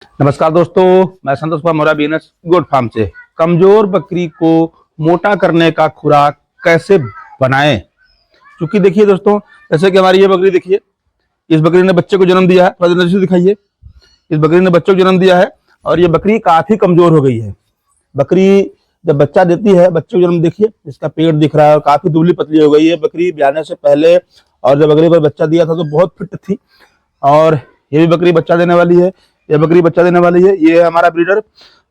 नमस्कार दोस्तों, मैं संतोष कुमार मोरा बीएनएस गोट फार्म से। कमजोर बकरी को मोटा करने का खुराक कैसे बनाएं। क्योंकि देखिए दोस्तों, जैसे कि हमारी ये बकरी देखिए, इस बकरी ने बच्चे को जन्म दिया है। थोड़ा नजर से दिखाइए, इस बकरी ने बच्चे को जन्म दिया है और ये बकरी काफी कमजोर हो गई है। बकरी जब बच्चा देती है, बच्चे को जन्म देखिए, इसका पेट दिख रहा है और काफी दुबली पतली हो गई है बकरी ब्याने से पहले। और जब बकरी पर बच्चा दिया था तो बहुत फिट थी। और ये भी बकरी बच्चा देने वाली है, ये बकरी बच्चा देने वाली है। ये है हमारा ब्रीडर।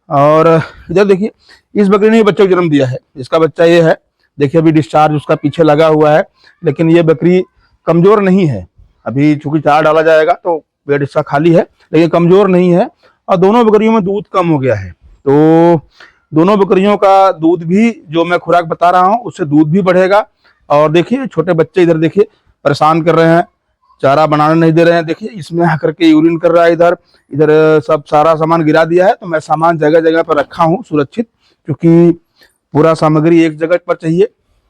और इधर देखिए, इस बकरी ने भी बच्चे को जन्म दिया है। इसका बच्चा ये है, देखिए अभी डिस्चार्ज उसका पीछे लगा हुआ है। लेकिन ये बकरी कमजोर नहीं है। अभी चूंकि चारा डाला जाएगा तो पेट इसका खाली है, लेकिन कमजोर नहीं है। और दोनों बकरियों में दूध कम हो गया है, तो दोनों बकरियों का दूध भी, जो मैं खुराक बता रहा हूँ उससे दूध भी बढ़ेगा। और देखिए छोटे बच्चे इधर देखिए परेशान कर रहे हैं, चारा बनाने नहीं दे रहे हैं। देखिए इसमें आकर के यूरिन कर रहा है। इधर इधर सब सारा सामान गिरा दिया है, तो मैं सामान जगह जगह पर रखा हूँ सुरक्षित, क्योंकि पूरा सामग्री एक जगह पर चाहिए।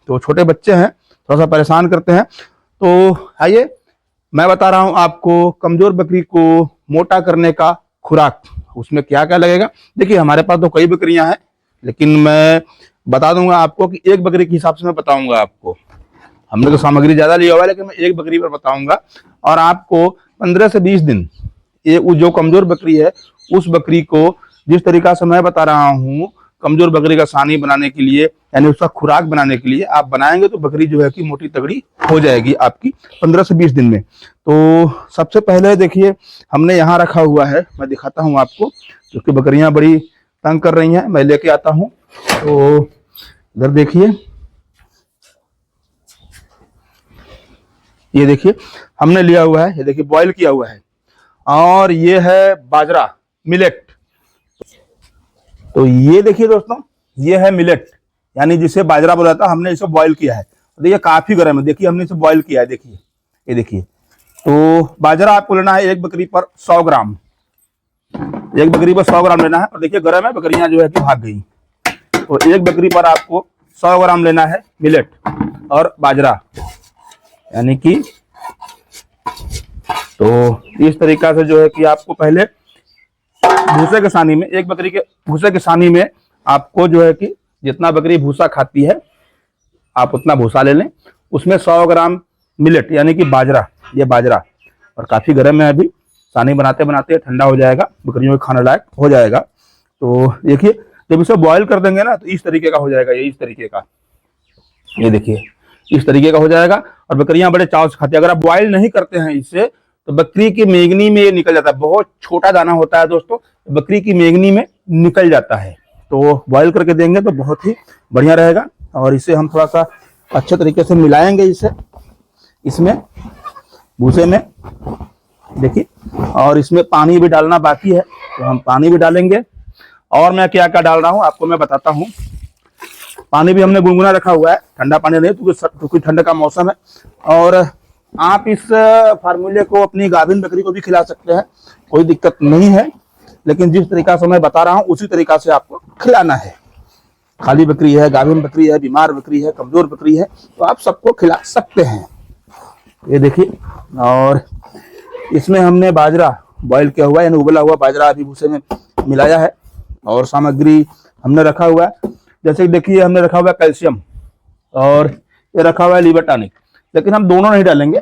तो छोटे बच्चे हैं, थोड़ा सा परेशान करते हैं। तो आइए मैं बता रहा हूँ आपको कमजोर बकरी को मोटा करने का खुराक, उसमें क्या क्या लगेगा। देखिए हमारे पास तो कई बकरियां हैं, लेकिन मैं बता दूंगा आपको कि एक बकरी के हिसाब से मैं बताऊंगा आपको। हमने तो सामग्री ज्यादा लिया हुआ है, लेकिन मैं एक बकरी पर बताऊंगा। और आपको 15 से 20 दिन, ये जो कमजोर बकरी है उस बकरी को जिस तरीका से मैं बता रहा हूँ, कमजोर बकरी का सानी बनाने के लिए, यानी उसका खुराक बनाने के लिए आप बनाएंगे तो बकरी जो है कि मोटी तगड़ी हो जाएगी आपकी 15 से 20 दिन में। तो सबसे पहले देखिए हमने यहाँ रखा हुआ है, मैं दिखाता हूँ आपको, क्योंकि बकरियां बड़ी तंग कर रही हैं। मैं लेके आता हूँ। तो इधर देखिए, ये देखिए हमने लिया हुआ है, ये देखिए बॉईल किया हुआ है। और ये है बाजरा, मिलेट। तो ये देखिए दोस्तों, ये है मिलेट, यानी जिसे बाजरा बोला था। हमने इसे बॉईल किया है। देखिए काफी गर्म है, देखिए हमने इसे बॉईल किया है। देखिए ये देखिए। तो बाजरा आपको लेना है एक बकरी पर 100 ग्राम, एक बकरी पर 100 ग्राम लेना है। और देखिए गर्म है, बकरियां जो है कि भाग गई। तो एक बकरी पर आपको 100 ग्राम लेना है मिलेट और बाजरा, यानी कि तो इस तरीका से जो है कि आपको पहले भूसे के सानी में, एक बकरी के भूसे के सानी में आपको जो है कि जितना बकरी भूसा खाती है आप उतना भूसा ले लें। उसमें 100 ग्राम मिलेट, यानी कि बाजरा, ये बाजरा। और काफी गर्म है, अभी सानी बनाते बनाते ठंडा हो जाएगा, बकरियों के खाने लायक हो जाएगा। तो देखिए जब इसे बॉईल कर देंगे ना, तो इस तरीके का हो जाएगा, ये इस तरीके का, ये देखिए इस तरीके का हो जाएगा। और बकरियां बड़े चाव से खाती है। अगर आप बॉईल नहीं करते हैं इससे, तो बकरी की मेगनी में ये निकल जाता है। बहुत छोटा दाना होता है दोस्तों, बकरी की मेगनी में निकल जाता है। तो बॉईल करके देंगे तो बहुत ही बढ़िया रहेगा। और इसे हम थोड़ा सा अच्छे तरीके से मिलाएंगे इसे, इसमें भूसे में, देखिए। और इसमें पानी भी डालना बाकी है, तो हम पानी भी डालेंगे। और मैं क्या क्या डाल रहा हूँ आपको मैं बताता हूँ। पानी भी हमने गुनगुना रखा हुआ है, ठंडा पानी नहीं, क्योंकि ठंड का मौसम है। और आप इस फार्मूले को अपनी गाभिन बकरी को भी खिला सकते हैं, कोई दिक्कत नहीं है। लेकिन जिस तरीका से मैं बता रहा हूँ उसी तरीका से आपको खिलाना है। खाली बकरी है, गाभिन बकरी है, बीमार बकरी है, कमजोर बकरी है, तो आप सबको खिला सकते हैं। ये देखिए। और इसमें हमने बाजरा बॉईल किया हुआ है, यानी उबला हुआ बाजरा अभी भूसे में मिलाया है। और सामग्री हमने रखा हुआ है, जैसे कि देखिए हमने रखा हुआ है कैल्शियम, और ये रखा हुआ है लीवर टॉनिक। लेकिन हम दोनों नहीं डालेंगे,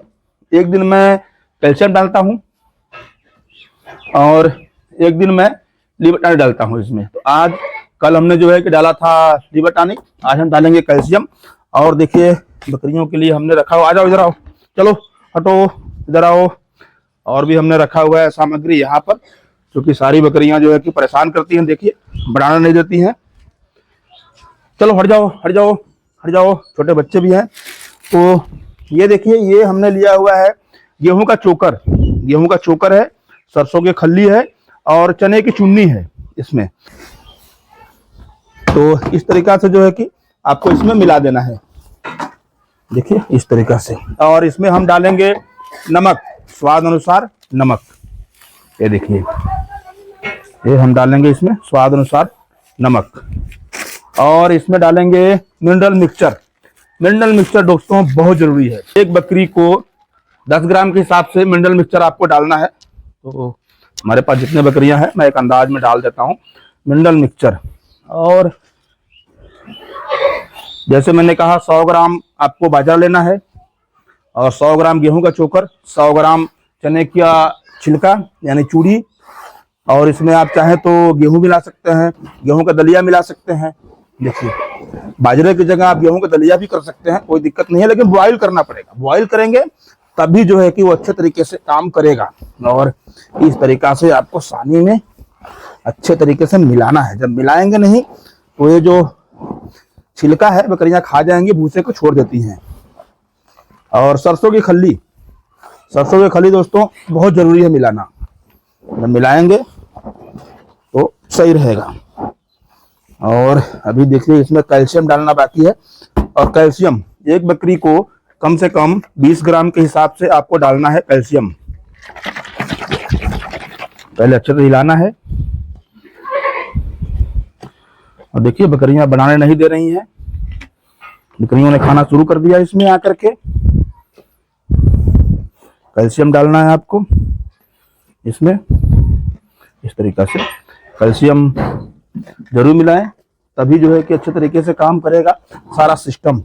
एक दिन मैं कैल्शियम डालता हूँ और एक दिन मैं लीवर टॉनिक डालता हूँ इसमें। तो आज कल हमने जो है कि डाला था लीवर टॉनिक, आज हम डालेंगे कैल्शियम। और देखिए बकरियों के लिए हमने रखा हुआ, आ जाओ इधर आओ, चलो हटो, इधर आओ। और भी हमने रखा हुआ है सामग्री यहाँ पर, क्योंकि सारी बकरियां जो है कि परेशान करती हैं, देखिए बढ़ाना नहीं देती हैं। चलो हट जाओ हट जाओ हट जाओ, छोटे बच्चे भी हैं। तो ये देखिए, ये हमने लिया हुआ है गेहूं का चोकर, गेहूं का चोकर है, सरसों की खल्ली है और चने की चुन्नी है इसमें। तो इस तरीका से जो है कि आपको इसमें मिला देना है, देखिए इस तरीका से। और इसमें हम डालेंगे नमक, स्वाद अनुसार नमक, ये देखिए ये हम डालेंगे इसमें स्वाद अनुसार नमक। और इसमें डालेंगे मिनरल मिक्सचर। मिनरल मिक्सचर दोस्तों बहुत जरूरी है। एक बकरी को 10 ग्राम के हिसाब से मिनरल मिक्सचर आपको डालना है। तो हमारे पास जितने बकरियां हैं मैं एक अंदाज में डाल देता हूँ मिनरल मिक्सचर। और जैसे मैंने कहा 100 ग्राम आपको बाजरा लेना है और 100 ग्राम गेहूं का चोकर, 100 ग्राम चने का छिलका यानी चूड़ी, और इसमें आप चाहें तो गेहूं मिला सकते हैं, गेहूं का दलिया मिला सकते हैं। देखिए बाजरे की जगह आप गेहूं का दलिया भी कर सकते हैं, कोई दिक्कत नहीं है, लेकिन बॉयल करना पड़ेगा। बॉयल करेंगे तभी जो है कि वो अच्छे तरीके से काम करेगा। और इस तरीका से आपको सानी में अच्छे तरीके से मिलाना है। जब मिलाएंगे नहीं तो ये जो छिलका है बकरियां खा जाएंगी, भूसे को छोड़ देती हैं। और सरसों की खल्ली, सरसों की खल्ली दोस्तों बहुत जरूरी है मिलाना। जब मिलाएंगे तो सही रहेगा। और अभी देखिए इसमें कैल्शियम डालना बाकी है, और कैल्शियम एक बकरी को कम से कम 20 ग्राम के हिसाब से आपको डालना है कैल्शियम। पहले अच्छे से हिलाना है। और देखिए बकरियां बनाने नहीं दे रही हैं, बकरियों ने खाना शुरू कर दिया। इसमें आकर के कैल्शियम डालना है आपको इसमें। इस तरीका से कैल्शियम जरूर मिलाएं, तभी जो है कि अच्छे तरीके से काम करेगा सारा सिस्टम।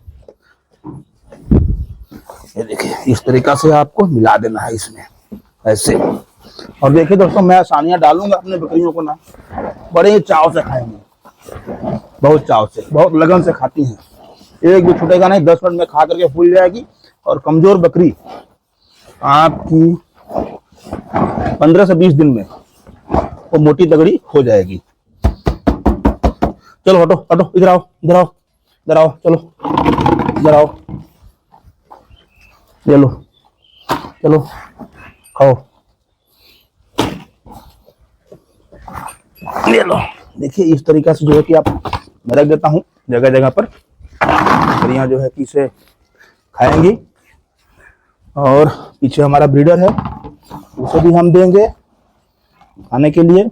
ये देखिए इस तरीका से आपको मिला देना है इसमें ऐसे। और देखिए दोस्तों मैं सानियां डालूंगा अपने बकरियों को ना, बड़े चाव से खाएंगे, बहुत चाव से, बहुत लगन से खाती हैं। एक भी छूटेगा नहीं, 10 मिनट में खा करके फूल जाएगी। और कमजोर बकरी आपकी 15 से 20 दिन में वो मोटी तगड़ी हो जाएगी। चलो हटो हटो, इधर आओ इधर आओ इधर आओ, चलो इधर आओ, ये लो चलो खाओ, ये लो। देखिए इस तरीका से जो है कि आप मैं रख देता हूँ जगह जगह पर, बकरियां जो है कि इसे खाएंगी। और पीछे हमारा ब्रीडर है, उसे भी हम देंगे खाने के लिए।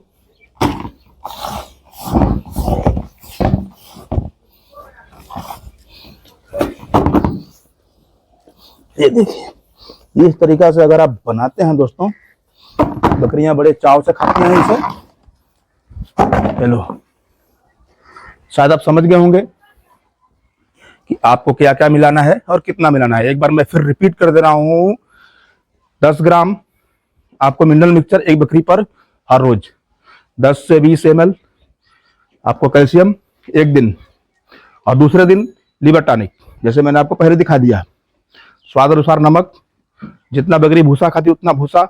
ये देखिए इस तरीका से अगर आप बनाते हैं दोस्तों, बकरियां बड़े चाव से खाती हैं इसे। चलो शायद आप समझ गए होंगे कि आपको क्या क्या मिलाना है और कितना मिलाना है। एक बार मैं फिर रिपीट कर दे रहा हूं, 10 ग्राम आपको मिनरल मिक्सचर एक बकरी पर हर रोज, 10 से 20 ml आपको कैल्शियम एक दिन, और दूसरे दिन लीवर टॉनिक, जैसे मैंने आपको पहले दिखा दिया। स्वाद अनुसार नमक, जितना बकरी भूसा खाती उतना भूसा,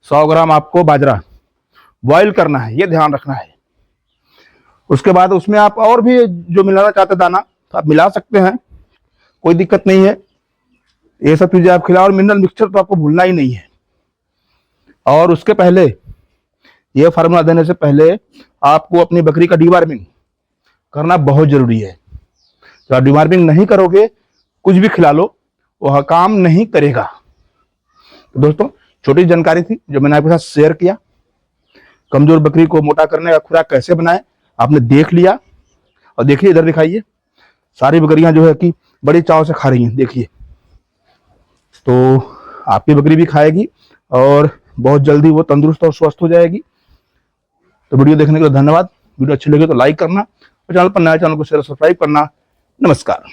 100 ग्राम आपको बाजरा। बॉयल करना है, ये ध्यान रखना है। उसके बाद उसमें आप और भी जो मिलाना चाहते दाना तो आप मिला सकते हैं, कोई दिक्कत नहीं है। ये सब चीजें आप खिलाओ। और मिनरल मिक्सचर तो आपको भूलना ही नहीं है। और उसके पहले, ये फार्मूला देने से पहले आपको अपनी बकरी का डीवार्मिंग करना बहुत जरूरी है। तो आप डीवार्मिंग नहीं करोगे, कुछ भी खिला लो, वह काम नहीं करेगा। तो दोस्तों छोटी जानकारी थी जो मैंने आपके साथ शेयर किया। कमजोर बकरी को मोटा करने का खुराक कैसे बनाए आपने देख लिया। और देखिए इधर दिखाइए, सारी बकरियां जो है कि बड़ी चाव से खा रही हैं। देखिए तो आपकी बकरी भी खाएगी और बहुत जल्दी वो तंदुरुस्त और स्वस्थ हो जाएगी। तो वीडियो देखने के लिए धन्यवाद। वीडियो अच्छी लगे तो लाइक करना, और चैनल पर नया चैनल को शेयर सब्सक्राइब करना। नमस्कार।